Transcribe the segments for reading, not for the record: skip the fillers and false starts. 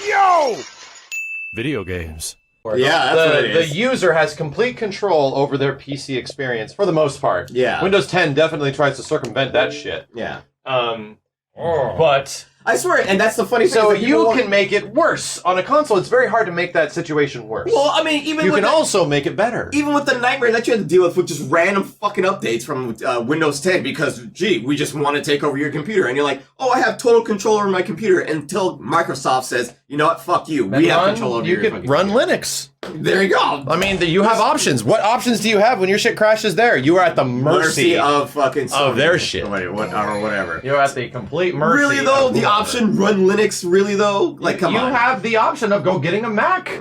Yo! Video games. Yeah, that's what it is. The user has complete control over their PC experience for the most part. Yeah. Windows 10 definitely tries to circumvent that shit. Yeah. But I swear, and that's the funny thing. so you can make it worse on a console. It's very hard to make that situation worse. Well, I mean, even you with can also make it better. Even with the nightmare that you had to deal with just random fucking updates from Windows 10 because, gee, we just want to take over your computer. And you're like, oh, I have total control over my computer until Microsoft says, you know what, fuck you. We have control over your fucking run computer. Linux. There you go. I mean, you have options. What options do you have when your shit crashes there? You are at the mercy of fucking of their shit. Or whatever. You're at the complete mercy. Really, though? The option, run Linux, really, though? Like, come on. You have the option of go getting a Mac.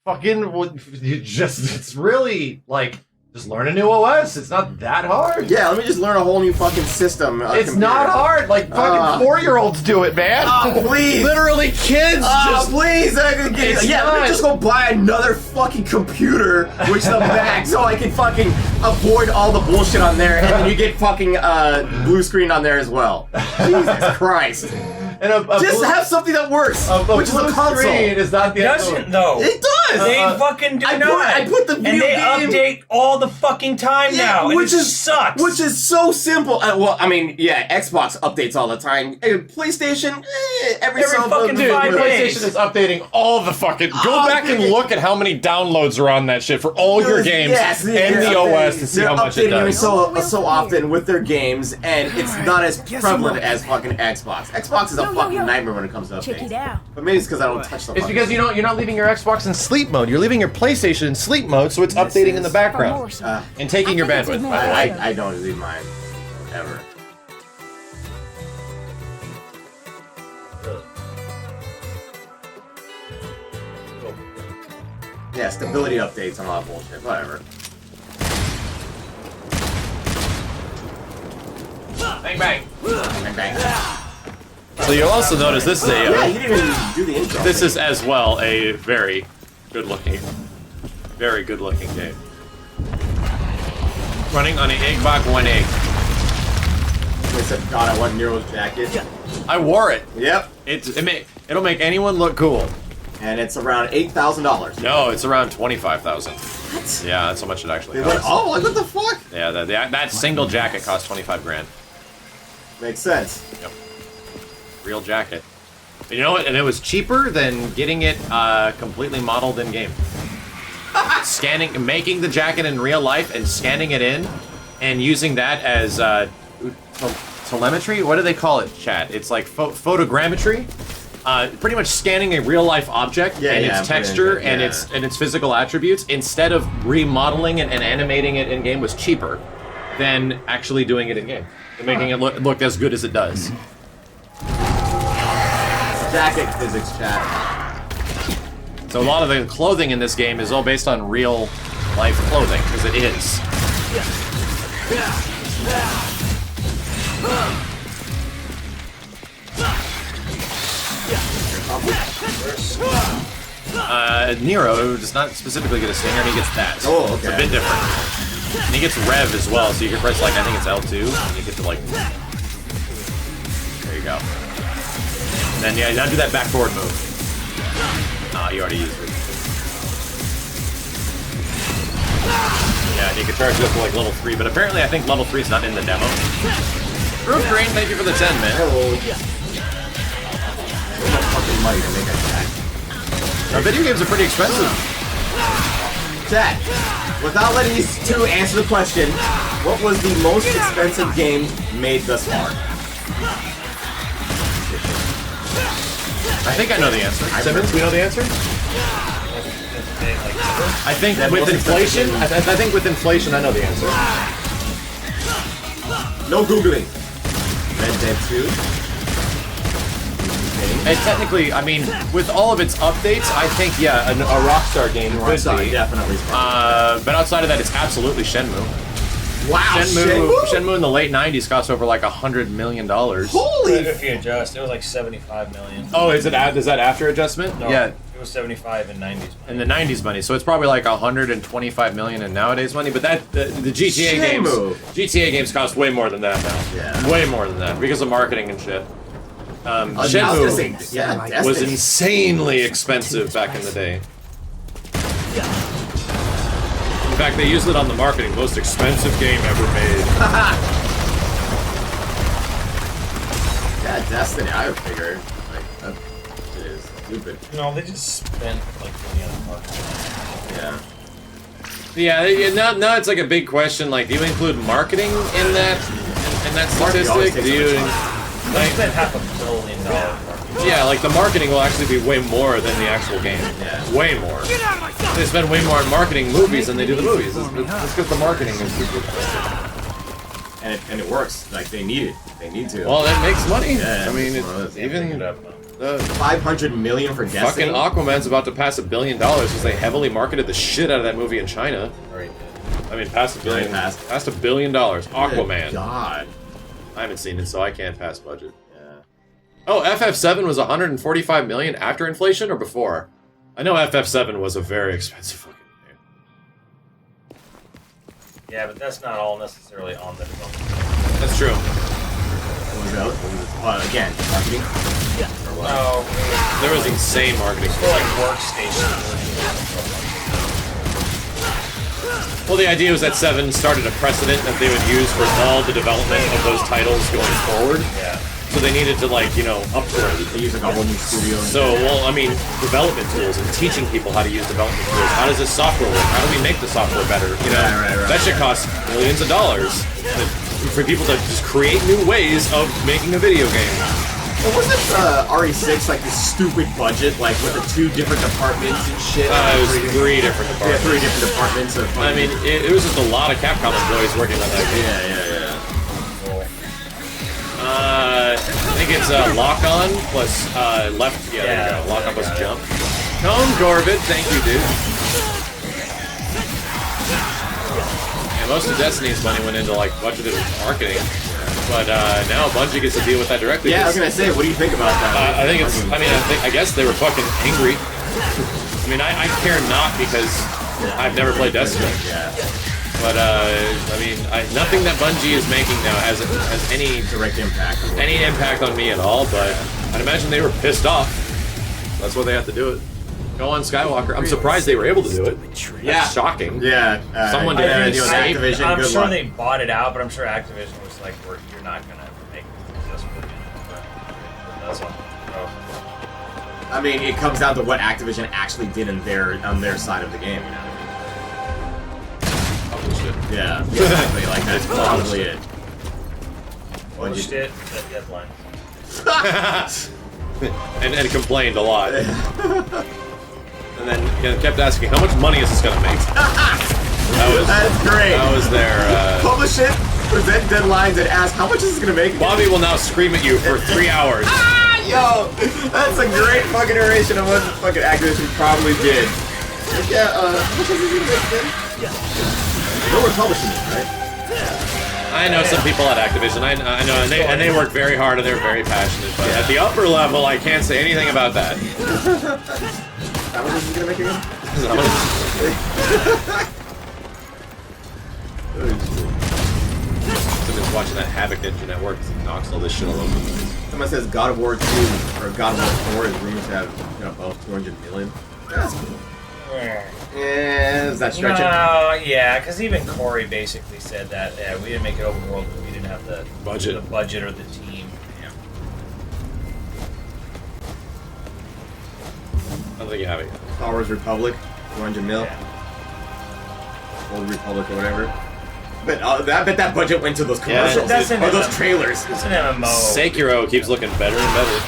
Fucking, it's really, like, just learn a new OS. It's not that hard. Yeah, let me just learn a whole new fucking system. It's computer. not hard. Like, fucking 4-year-olds do it, man. Oh, please. Literally, kids just... please. Let me just go buy another fucking computer, which is a Mac, so I can fucking avoid all the bullshit on there, and then you get fucking blue screen on there as well. Jesus Christ. And just have something that works, which is a console. Screen is not the It doesn't, though. It does. They fucking do not. I put the video and they update all the fucking time now, and which sucks. Which is so simple. Well, I mean, yeah, Xbox updates all the time. PlayStation, every fucking blue. 5 days. PlayStation is updating all the fucking... Go back and look at how many downloads are on that shit for all your games and the OS to see how much it does. They're updating so often with their games, and it's not as prevalent as fucking Xbox. Xbox is a fucking nightmare when it comes to updates. Check it out. But maybe it's because I don't touch the It's because you're not leaving your Xbox in sleep mode. You're leaving your PlayStation in sleep mode, so it's updating in the background. And taking your bandwidth, by the way. I don't leave mine. Ever. Yeah, stability updates and all that bullshit. Whatever. Bang, bang. Bang, bang. So you'll also notice this is a... yeah, you didn't even do the intro. This is as well a very good-looking game. Running on an Xbox One X. They said, God, I want Nero's jacket. I wore it. Yep. It'll make anyone look cool. And it's around $8,000. No, it's around $25,000. What? Yeah, that's how much it actually They costs. went, oh, like what the fuck? Yeah, that single jacket costs 25 grand. Makes sense. Yep. Real jacket. And you know what? And it was cheaper than getting it completely modeled in game. Making the jacket in real life and scanning it in, and using that as telemetry. What do they call it, chat? It's like photogrammetry. Pretty much scanning a real life object and its texture and its physical attributes instead of remodeling it and animating it in game was cheaper than actually doing it in game and making it look as good as it does. Jacket physics, chat. So a lot of the clothing in this game is all based on real life clothing, because it is. Nero does not specifically get a stinger, he gets that. Oh, okay. It's a bit different. And he gets rev as well, so you can press, like, I think it's L2, and you get to, like... There you go. And then, yeah, now do that back forward move. Ah, you already used it. Yeah, and you can charge it up to, like, level 3, but apparently I think level 3 is not in the demo. Roof Green, thank you for the 10, man. Hello. Fucking money to make a jacket. Our video games are pretty expensive. Chat, without letting these two answer the question, what was the most expensive game made thus far? I think I know the answer. Simmons, we know the answer? I think with inflation, I think with inflation, I know the answer. No Googling. Red Dead 2. And technically, I mean, with all of its updates, I think, yeah, a Rockstar game would be. Definitely. But outside of that, it's absolutely Shenmue. Wow, Shenmue in the late 90s cost over like $100 million. Holy! If you adjust, it was like 75 million. Oh, is that after adjustment? No, Yeah. It was 75 in 90s money. In the 90s money, so it's probably like 125 million in nowadays money. But that the GTA games cost way more than that now. Yeah. Way more than that because of marketing and shit. Shenmue yeah, was Destiny. insanely expensive back in the day. In fact, they used it on the marketing. Most expensive game ever made. Yeah, Destiny, I would figure. Like, that shit is stupid. No, they just spent like money on marketing. Yeah. Yeah, now it's like a big question. Like, do you include marketing in that statistic? Do you? They spent $500 million marketing. Yeah, like the marketing will actually be way more than the actual game. Yeah. Way more. They spend way more on marketing movies than they do the movies. It's because the marketing is super expensive. And it works. Like, they need it. They need to. Well, that makes money. Yeah, I mean, it's even the 500 million for Destiny. fucking Aquaman's about to pass $1 billion because they heavily marketed the shit out of that movie in China. Right. I mean, past $1 billion. Yeah, Past $1 billion. Aquaman. God. I haven't seen it, so I can't pass budget. Yeah. Oh, FF7 was 145 million after inflation or before? I know FF7 was a very expensive fucking game. Yeah, but that's not all necessarily on the development. That's true. What was that? Again, marketing? Yeah. Or what? No, There was insane marketing. for like workstations. Well, the idea was that 7 started a precedent that they would use for all the development of those titles going forward. Yeah. So they needed to, like, you know, upgrade. They use like a whole new studio. So, well, I mean, development tools and teaching people how to use development tools. How does this software work? How do we make the software better? You know, Right. that shit costs millions of dollars for people to just create new ways of making a video game. Well, wasn't RE6 like this stupid budget, like with the 2 different departments and shit? It was 3 different Yeah, departments. 3 different departments of. I mean, it was just a lot of Capcom employees working on that game. Yeah. I think it's lock on plus left. Yeah, there you go. Lock on plus jump. Cone Corbett, thank you, dude. Yeah, most of Destiny's money went into like budgeted marketing, but now Bungie gets to deal with that directly. Yeah, I was gonna say, what do you think about that? I think it's. I guess they were fucking angry. I mean, I care not because I've never played Destiny. Yeah. But I mean, nothing that Bungie is making now has any Direct impact. on me at all. But I'd imagine they were pissed off. That's why they have to do it. Go on Skywalker. I'm surprised they were able to do it. Yeah. That's shocking. Yeah. Someone did did deal with escape. Activision. I'm Good sure luck. they bought it out, but I'm sure Activision was like, "You're not gonna make this successful again." But that's all. Oh. I mean, it comes down to what Activision actually did on their side of the game. You know what Bullshit. I mean? Yeah. Exactly. Like that's probably it. Published it, set deadline. and complained a lot. And then kept asking, how much money is this gonna make? That's great. That was their. Publish it, present deadlines, and ask how much is this gonna make. Bobby will now scream at you for 3 hours. Yo, that's a great fucking iteration of what fucking Activision probably did. Like, yeah, how much is this gonna make then? No one publishing it, right? I know some people at Activision. I know, and they work very hard and they're very passionate. But at the upper level, I can't say anything about that. How much is this gonna make again? I've been watching that Havoc Ninja Network. It knocks all this shit all over the place. Someone says God of War 2 or God of War 4 is rumored to have above 200 million. That's cool. Yeah, is that stretching? No, yeah, because even Corey basically said that we didn't make it open world because we didn't have the budget or the team. Yeah. I don't think you have it. Star Wars Republic, 200 mil. Yeah. Old Republic or whatever. But I bet that budget went to those Yeah, commercials or those trailers. It's an MMO. Sekiro keeps looking better and better.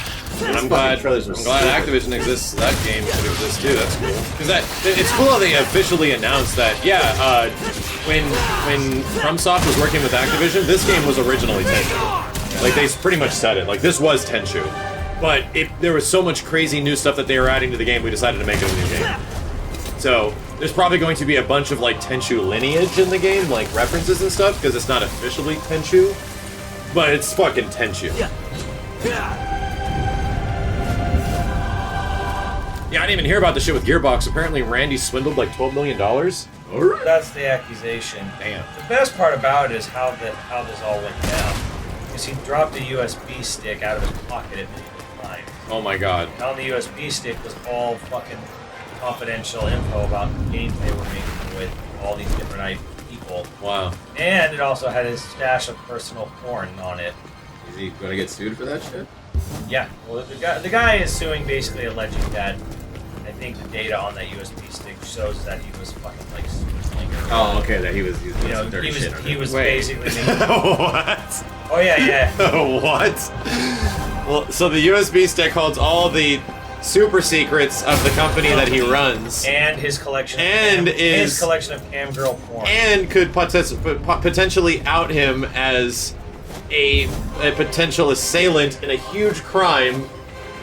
And I'm glad Activision exists. That game should exist too. That's cool. Because it's cool how they officially announced that. Yeah, when FromSoft was working with Activision, this game was originally Tenchu. Like they pretty much said it. Like this was Tenchu, but there was so much crazy new stuff that they were adding to the game. We decided to make it a new game. So there's probably going to be a bunch of like Tenchu lineage in the game, like references and stuff, because it's not officially Tenchu, but it's fucking Tenchu. Yeah, I didn't even hear about the shit with Gearbox. Apparently, Randy swindled like $12 million. That's the accusation. Damn. The best part about it is how this all went down. Because he dropped a USB stick out of his pocket at Oh my god. On the USB stick was all fucking confidential info about the games they were making with all these different people. Wow. And it also had his stash of personal porn on it. Is he gonna get sued for that shit? Yeah. Well, the guy is suing, basically alleging that I think the data on that USB stick shows that he was fucking like super slinger. Oh, okay. That he was doing You know, some dirty shit. he was Wait. basically making. What? Oh yeah. What? Well, so the USB stick holds all the super secrets of the company that he runs, And his collection. And his collection of cam girl porn. and could potentially out him as a potential assailant in a huge crime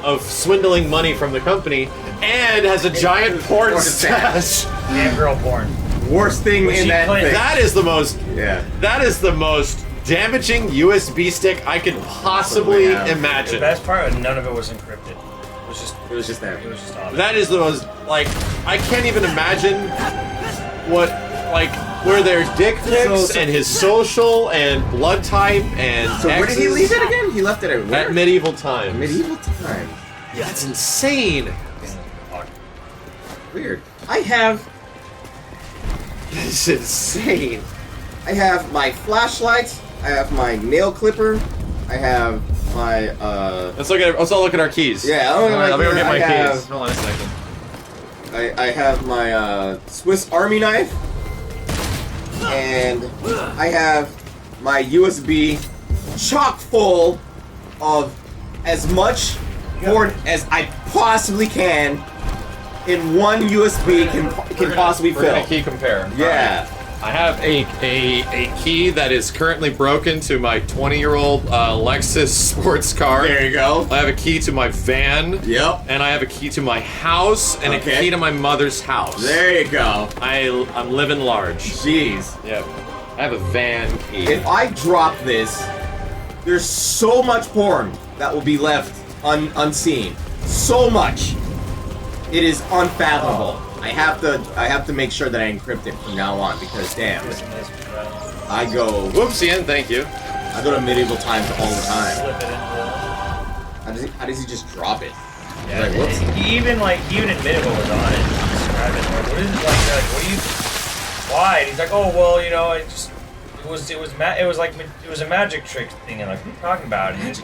of swindling money from the company, and has a giant porn stash. Cam girl porn. Worst thing Which in he that claims- thing. That is the most. Yeah. That is the most damaging USB stick I could possibly Yeah. The imagine. best part was none of it was encrypted. It was just there. It was just on. That is the most, like, I can't even imagine what, like, where there's dick pics and his social and blood type and So where did he exes leave it again? He left it at where? at medieval times. Medieval time. That's insane. Weird. I have It's insane. my flashlight. I have my nail clipper. I have my Let's all look at our keys. Yeah, Let me go get my I keys. have- Hold on a second. I have my Swiss Army knife, and I have my USB chock full of as much porn as I possibly can in one USB can possibly We're gonna fill. key compare. Yeah. I have a key that is currently broken to my 20-year-old Lexus sports car. There you go. I have a key to my van. Yep. And I have a key to my house and a Okay. key to my mother's house. There you go. I'm living large. Jeez. Yep. I have a van key. If I drop this, there's so much porn that will be left unseen. So much. It is unfathomable. I have to make sure that I encrypt it from now on because damn, I go Whoopsie, thank you. I go to medieval times all the time. Slip it into. How does he just drop it? Yeah, Like, whoops. he even admitted what was on it. Describe it. Like, what is it like? They're like, what do you? Why? And he's like, oh well, you know, it was a magic trick thing. And like, what are you talking about? And he's,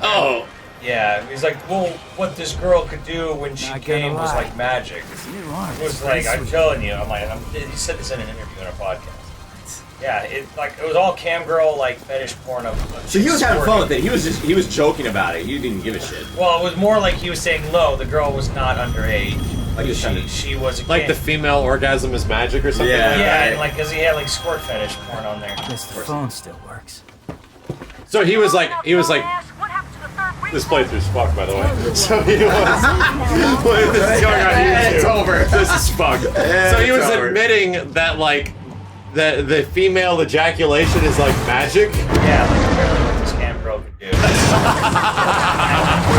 Oh. yeah, he's like, well, what this girl could do when she came was like magic. It was like, I'm telling you, he said this in an interview on a podcast. Yeah, it was all cam girl like fetish porn of. So he was having fun with it. He was joking about it. He didn't give a shit. Well, it was more like he was saying, "No, the girl was not underage. Like he was trying to- She was a Like kid." the female orgasm is magic or something Yeah. like Yeah, that? and like, cause he had like squirt fetish porn on there. Guess the phone still works. So he was like, this playthrough's fucked, by the way. So he was, this is going on YouTube. It's over. This is fucked. So he was It's over. admitting that like, the female ejaculation is like magic. Yeah, like apparently what this cam girl could do. It was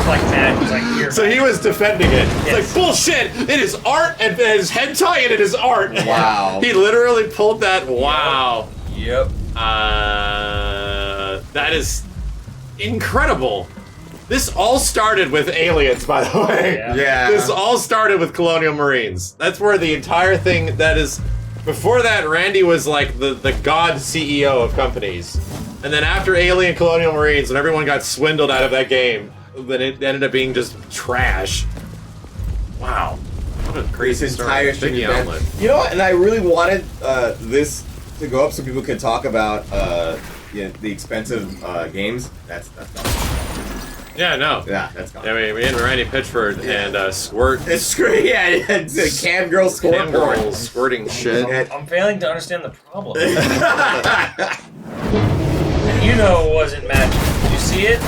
like that. It was like here. So he was defending it. It's Yes. like, bullshit! It is art, and it is hentai, and it is art. Wow. He literally pulled that. Wow. Yep. That is incredible. This all started with aliens, by the way. Yeah. Yeah. This all started with Colonial Marines. That's where the entire thing that is... Before that, Randy was like the god CEO of companies. And then after Alien Colonial Marines, when everyone got swindled out of that game, then it ended up being just trash. Wow. What a crazy This story. entire thing Biggie is bad. Outlet. You know what? And I really wanted this to go up so people could talk about the expensive games. That's gone. Yeah, no. Yeah, that's gone. I mean, we had Randy Pitchford and Squirt. It's great. Yeah, it's a cam girl score Cam porn. girls squirting shit. I'm failing to understand the problem. You know it wasn't magic. Did you see it?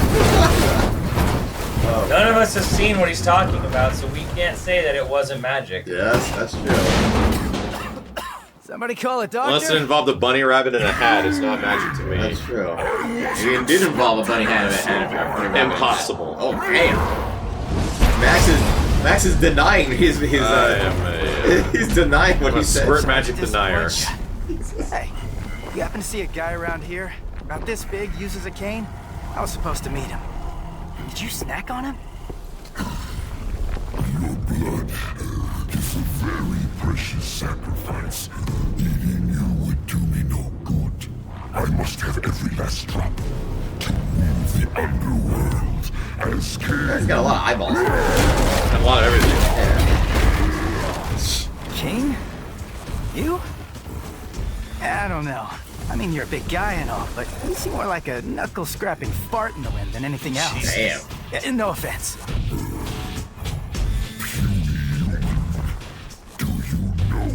None of us have seen what he's talking about, so we can't say that it wasn't magic. Yes, that's true. Somebody call a doctor. Unless it involved a bunny rabbit and a hat, it's not magic to me. That's true. It did involve a bunny hat and a Impossible. Oh damn! Max is denying his I am he's denying what a he said. squirt magic denier. Hey, you happen to see a guy around here about this big uses a cane? I was supposed to meet him. Did you snack on him? precious sacrifice. Eating you would do me no good. I must have every last drop to rule the underworld as king. He's got a lot of eyeballs. And a lot of everything. King? You? I don't know. I mean, you're a big guy and all, but you seem more like a knuckle-scrapping fart in the wind than anything else. Damn. Yeah, no offense. Do you know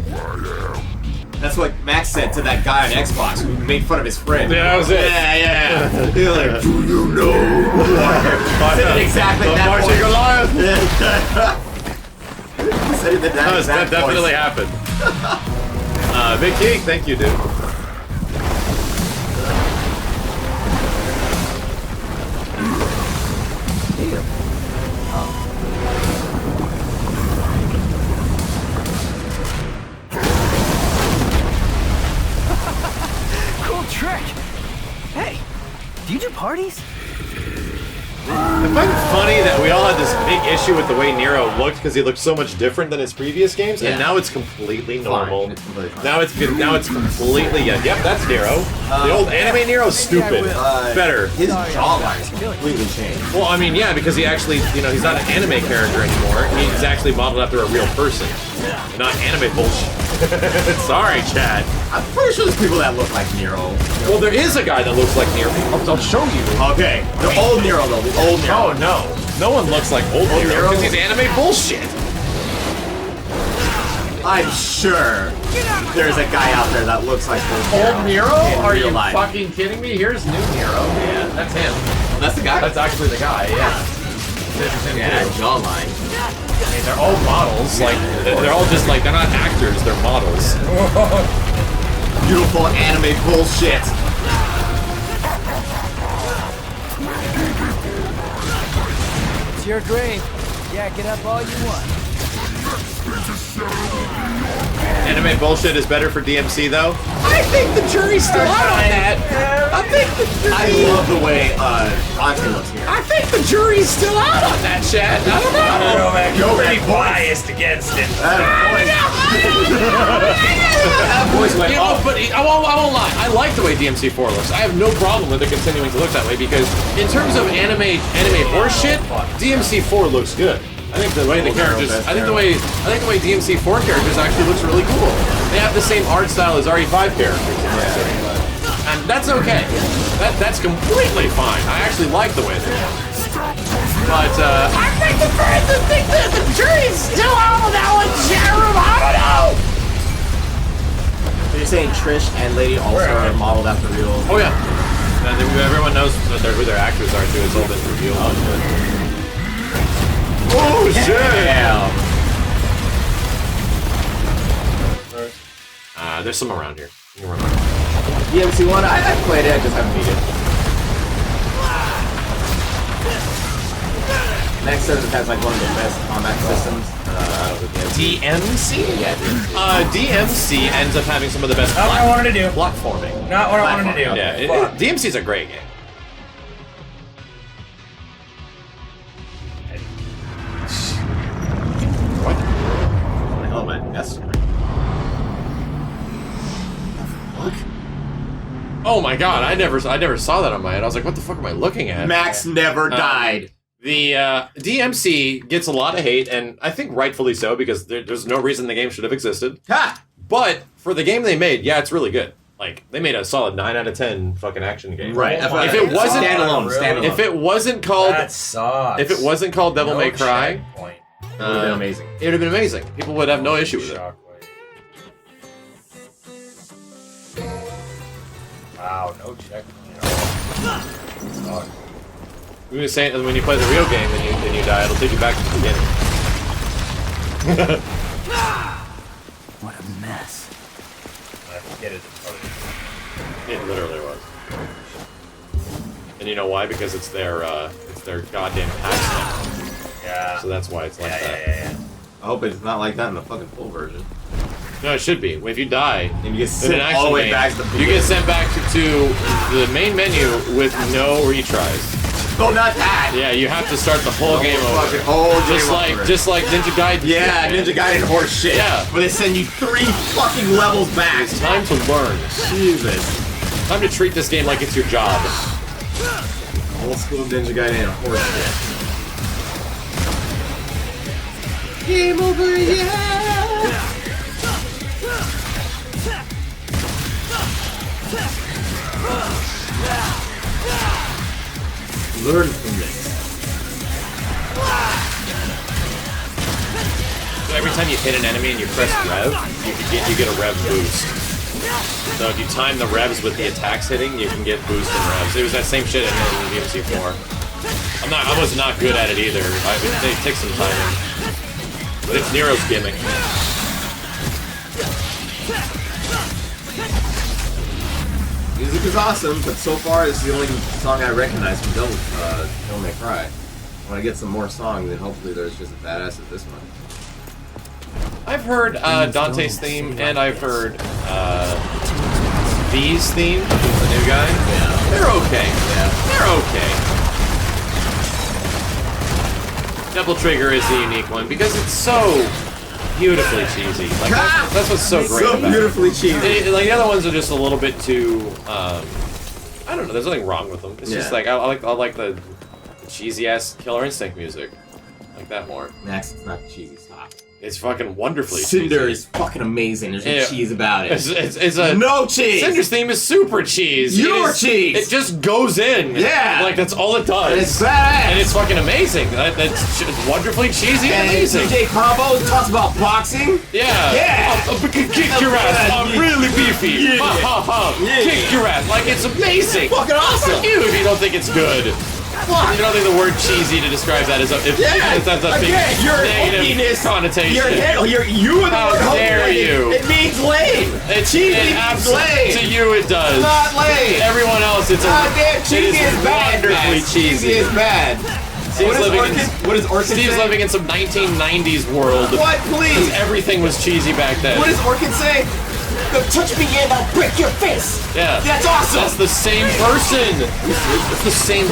who I am? That's what Max said to that guy on Xbox who made fun of his friend. Yeah, that was it. Yeah. He's like, do you know who I am? Said it exactly that Marching voice. Goliath. Said it that That definitely voice. happened. Big Geek, thank you, dude. Cool trick. Hey, do you do parties? I find it funny that we all had this big issue with the way Nero looked because he looked so much different than his previous games, and now it's completely normal. It's completely fine. Now it's completely yep, that's Nero. The old anime Nero's stupid. Better. His jawline is completely changed. Well, I mean, yeah, because he actually, he's not an anime character anymore. He's actually modeled after a real person, not anime bullshit. Sorry, Chad. I'm pretty sure there's people that look like Nero. Well, there is a guy that looks like Nero. I'll show you. Okay, the old Nero though, the old Nero. Oh no, no one looks like old Nero because he's anime bullshit. I'm sure there's a guy out there that looks like Old Nero? in Are real you life. fucking kidding me? Here's new Nero. Yeah, that's him. That's the guy. That's actually the guy. Yeah. Yeah, jawline. I mean, they're all models. Like they're all just like they're not actors. They're models. Beautiful anime bullshit. It's your grave. Yak it up all you want. Anime bullshit is better for DMC though. I think the jury's still out on that. I love the way Andre looks here. I think the jury's still out on that, Chad. I don't know. I don't know, man. Yo, You're pretty that voice. biased against it. That voice went You know, up. but I won't lie. I like the way DMC4 looks. I have no problem with it continuing to look that way because in terms of anime horseshit, DMC4 looks good. I think the way the characters, I think the way DMC4 characters actually looks really cool. They have the same art style as RE5 characters, and that's okay. That's completely fine. I actually like the way they look. But I think the jury's still out on that one, chat room. I don't know. So you're saying Trish and Lady also are modeled after real? Oh yeah. And everyone knows who their actors are too. It's all been revealed. Oh, shit. Oh shit! Yeah. There's some around here. You can run. DMC one, I played it, I just haven't beat it. Next says it has like one of the best combat systems. DMC? Yeah, DMC ends up having some of the best Not what I wanted to do. platforming. Not what I wanted to do. Yeah, Fuck. DMC's a great game. What? the hell am I? That's fuck. Oh my god, I never saw that on my head. I was like, what the fuck am I looking at? Max never died. The DMC gets a lot of hate, and I think rightfully so, because there's no reason the game should have existed. Ha! But for the game they made, yeah, it's really good. Like, they made a solid 9 out of 10 fucking action game. Right. If it wasn't standalone. If it wasn't called That sucks. if it wasn't called Devil May Cry, checkpoint. It would have been amazing. it would have been amazing. People would have no issue with it. Shockwave. Wow, no checkpoint. Sucks. We were saying when you play the real game and you die, it'll take you back to the beginning. What a mess. I forget it. It literally was. And you know why? Because it's their goddamn patch now. Yeah. So that's why it's like that. Yeah. I hope it's not like that in the fucking full version. No, it should be. If you die, And you get in sent an all action the way game, back to the you get sent back to the main menu with no retries. Oh, not that. Yeah, you have to start the whole game over. Fucking whole game over. Just like Ninja Gaiden. Yeah, Ninja Gaiden horse shit. Yeah. Where they send you 3 fucking levels back. It's time to learn. Jesus. Time to treat this game like it's your job. Old school Ninja Gaiden horse shit. Game over, yeah! Learn from this. Every time you hit an enemy and you press rev, you get a rev boost. So if you time the revs with the attacks hitting, you can get boost in revs. It was that same shit in DMC4. I was not good at it either. It takes some timing. But it's Nero's gimmick. Music is awesome, but so far this is the only song I recognize from Devil May Cry. When I get some more songs, then hopefully there's just a badass as this one. I've heard Dante's theme, and I've heard V's theme, who's the new guy. Yeah. They're okay. Yeah. They're okay. Double Trigger is the unique one because it's so beautifully cheesy. Like that's what's so great about it. So beautifully cheesy. Like the other ones are just a little bit too. I don't know. There's nothing wrong with them. It's just like I like the cheesy ass Killer Instinct music. I like that more. Max, it's not cheesy. Stop. It's fucking wonderfully Cinder cheesy. is fucking amazing. There's no cheese about it. It's a no cheese. Cinder's theme is super cheese. Cheese. It just goes in. Yeah. Like that's all it does. And it's badass. And it's fucking amazing. It's wonderfully cheesy and amazing. DJ Combo talks about boxing. Yeah. Yeah. I'll kick your ass. I'm really beefy. Yeah. Ha ha ha. Yeah. Kick your ass. Like it's amazing. Fucking awesome. Fuck you if you don't think it's good. Fuck. You don't think the word cheesy to describe that is a big your negative connotation. You and the word How dare hokey, you? It means lame. Cheesy means lame. To you it does. Not lame. Everyone else it's cheesy is bad. Wonderfully cheesy. Cheesy is bad. What does Orchid Steve's say? living in some 1990s world. What, please? Everything was cheesy back then. What does Orchid say? Don't touch me and I'll break your face. Yeah. That's awesome. That's the same person. It's the same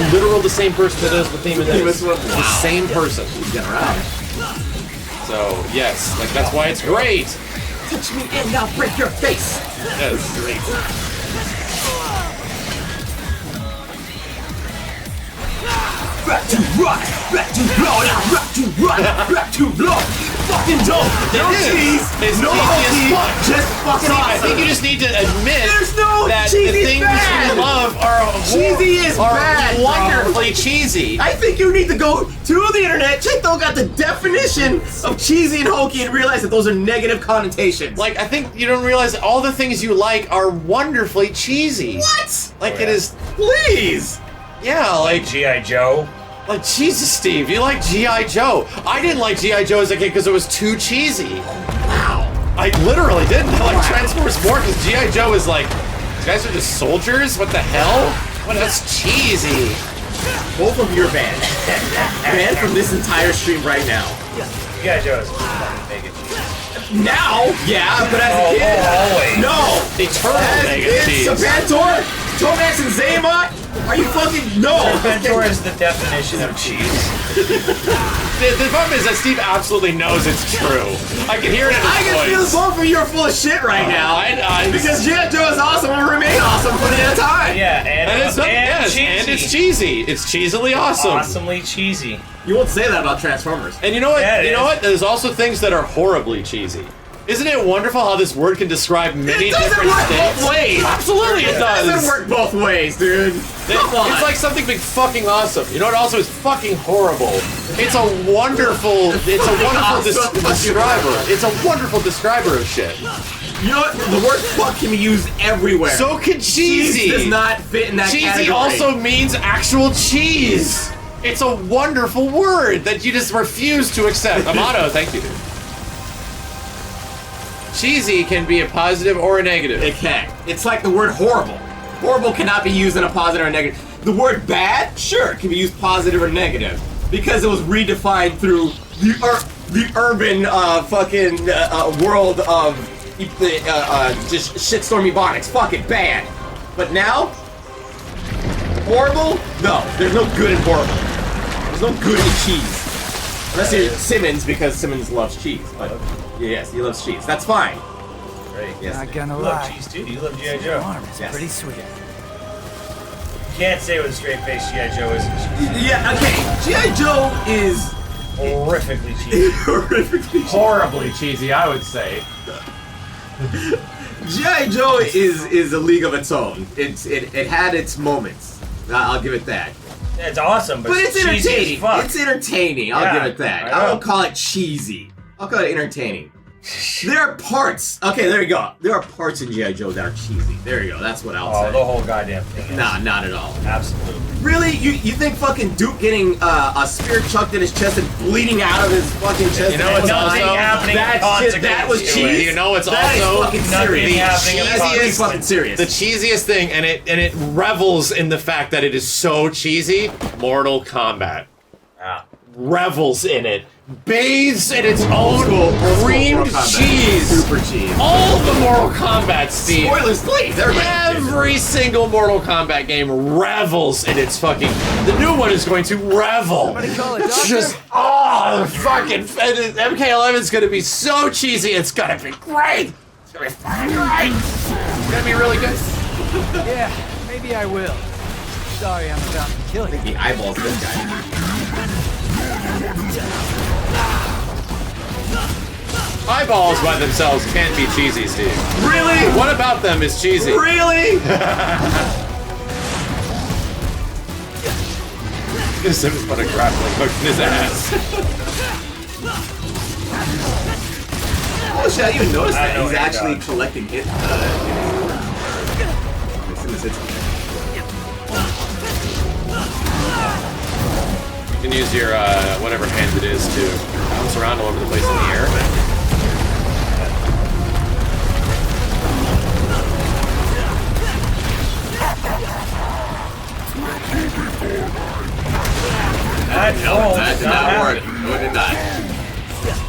person that does the theme of this. Wow. The same person. He's getting around. So, yes, like that's why it's great. Touch me and I'll break your face. Yes. Great. Back to rock, back to blow, back to rock, back to blow. Fucking dope. No cheese, It's no cheesy as hokey, fuck. just fucking awesome. I think you just need to admit There's no that cheesy the things bad. you love are Cheesy is bad, bro. wonderfully cheesy. I think you need to go to the internet, check out the definition of cheesy and hokey, and realize that those are negative connotations. Like, I think you don't realize that all the things you like are wonderfully cheesy. What? Like, it is. Please. Yeah, like G.I. Joe. Like, Jesus, Steve, you like G.I. Joe. I didn't like G.I. Joe as a kid because it was too cheesy. Wow. I literally didn't. I like Transformers more because G.I. Joe is like, these guys are just soldiers? What the hell? What, that's cheesy. Both of you are banned. Banned from this entire stream right now. G.I. Joe is fucking mega cheese. Now? Yeah, but as a kid. Always. No. Eternal mega cheese. Sabantor, Tomax, and Zaymot? Are you fucking... No. Sabantor is the definition of cheese. The problem is that Steve absolutely knows it's true. I can hear it in his I can voice. feel both of you are full of shit right now. Because G.I. Joe is awesome and will remain awesome for the end of time. Yeah, and it's cheesy. It's cheesily awesome. Awesomely cheesy. You won't say that about Transformers. And you know what? Yeah, you know what? There's also things that are horribly cheesy. Isn't it wonderful how this word can describe many different states? Both ways. Absolutely, it does. It doesn't work both ways, dude. Come on. It's like something being fucking awesome. You know what? Also, is fucking horrible. It's a wonderful. It's a wonderful describer. It's a wonderful describer of shit. You know what? The word fuck can be used everywhere. So can cheesy. Cheese does not fit in that cheesy category. also means actual cheese. It's a wonderful word that you just refuse to accept. Amato, thank you. Cheesy can be a positive or a negative. It can. It's like the word horrible. Horrible cannot be used in a positive or negative. The word bad, sure, can be used positive or negative. Because it was redefined through the urban fucking world of just shitstorm ebonics. Fuck it, bad. But now, horrible? No, there's no good in horrible. There's no good in cheese. Unless you're Simmons, because Simmons loves cheese. But yes, he loves cheese. That's fine. Right. Yes. Not gonna You lie. love cheese too. You love G.I. Your Joe. arm is Yes. pretty sweet. You can't say with a straight face G.I. Joe isn't Yeah, okay. G.I. Joe is horrifically cheesy. horrifically cheesy. Horribly cheesy, I would say. G.I. Joe is a league of its own. It had its moments. I'll give it that. Yeah, it's awesome, But it's cheesy as entertaining. fuck. It's entertaining. I'll Yeah, give it that. I I know. won't call it cheesy. I'll call it entertaining. There are parts. Okay, there you go. There are parts in G.I. Joe that are cheesy. There you go. That's what I'll Oh, say. the whole goddamn thing. Is. Nah, not at all. Absolutely. Really? You think fucking Duke getting a spear chucked in his chest and bleeding out of his fucking chest? You know what's Nothing also happening that was to it. cheese. You know what's That is also fucking nothing serious. happening in the That is context. fucking serious. the cheesiest thing, and it revels in the fact that it is so cheesy. Mortal Kombat Ah. revels in it, bathes in its own Old school cream Mortal Kombat. cheese. Super cheese. All the Mortal Kombat, Steve. Spoilers, please. Every single Mortal Kombat game revels in its fucking. The new one is going to revel. Somebody call a It's doctor? just the fucking MK11's gonna be so cheesy. It's gonna be great. It's gonna be fucking great. It's gonna be really good. Yeah, maybe I will. Sorry, I'm about to kill you. He eyeballs this guy. Eyeballs by themselves can't be cheesy, Steve. Really? What about them is cheesy? Really? Simmons put a grappling hook in his ass. Oh shit, I didn't even notice I that. know He's what actually he does. collecting hit. Simmons hits him. You can use your, whatever hand it is to bounce around all over the place in the air. That That did not work. No, it did not.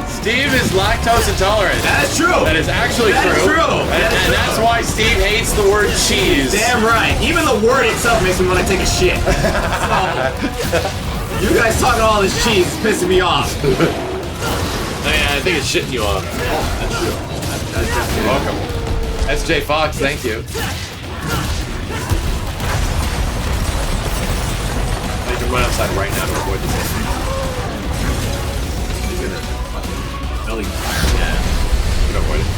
Steve is lactose intolerant. That is true. That is actually That is true. true. That is And true. that's why Steve hates the word cheese. Damn right. Even the word itself makes me want to take a shit. You guys talking all this cheese is pissing me off. I think it's shitting you off. That's true. That's definitely You're welcome. SJ Fox, thank you. I can run outside right now to avoid this. He's gonna fucking belly fire. Yeah. You can avoid it.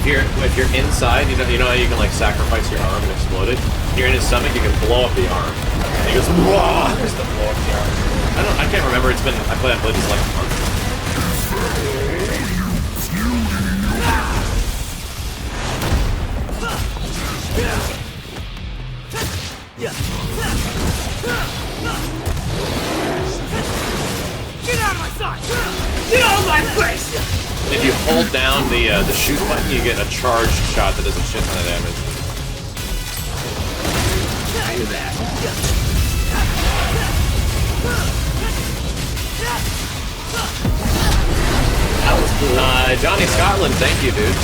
If you're inside, you know how you can like sacrifice your arm and explode it. If you're in his stomach, you can blow up the arm. And he goes, "Wah!" Where's the blow up the arm? I can't remember. I played this like a month. Get out of my sight! Get out of my face! If you hold down the shoot button, you get a charged shot that does a shit ton of damage. I knew that. That was cool. Johnny Scotland, thank you, dude.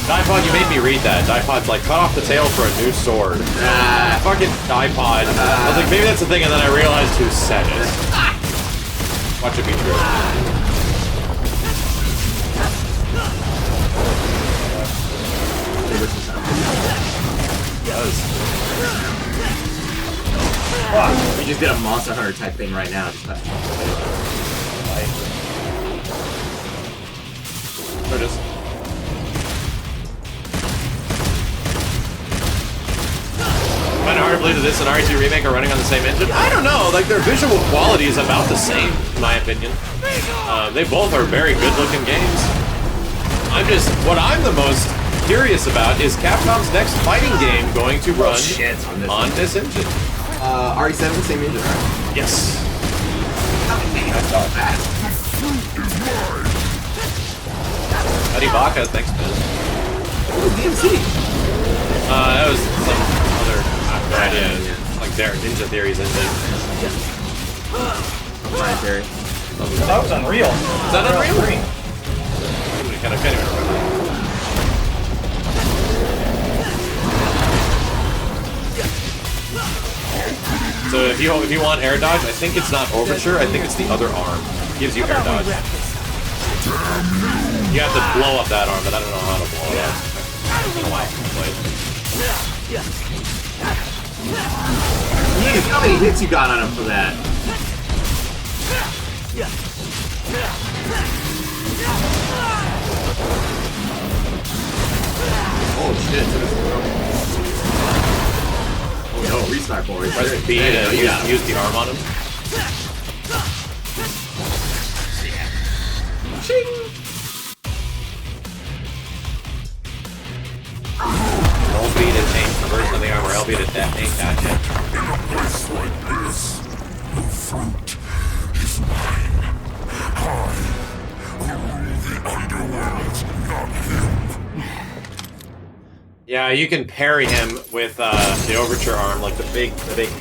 Dipod, you made me read that. Dipod's like, cut off the tail for a new sword. Fucking Dipod. I was like, maybe that's the thing, and then I realized who said it. Watch it be true. We just did a Monster Hunter type thing right now. Just There it is. Kind of hard to believe that this and RE2 Remake are running on the same engine. I don't know, like their visual quality is about the same, in my opinion. They both are very good-looking games. What I'm the most curious about is Capcom's next fighting game going to run on this engine. RE7, same engine, right? Yes. That's not bad. Buddy Baka, thanks, man. What was DMC? That was some other idea, like their Ninja Theories engine. proprietary. That was Unreal. Is that Unreal? 3. I can't even remember. So if you want air dodge, I think it's not Overture, I think it's the other arm. It gives you air dodge. You have to blow up that arm, but I don't know how to blow it up. I don't know why I played. Jeez, how many hits you got on him for that? Oh shit. Oh no, restart boys. Press B to use the arm on him. Ching! Hold B to change the version of the arm, or LB to detonate. Gotcha. In a place like this, the fruit is mine. I rule the underworld, not him. Yeah, you can parry him with the Overture arm, like the big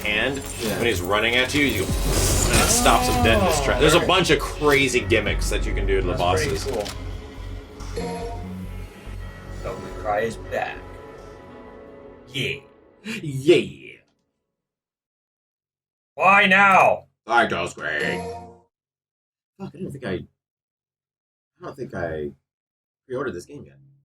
hand. Yeah. When he's running at you, and it stops him dead in his tracks. There's a bunch of crazy gimmicks that you can do to the bosses. Pretty cool. Devil May Cry is back. Yeah. Yeah. Why now? Alright, that was great. Fuck, I don't think I pre-ordered this game yet.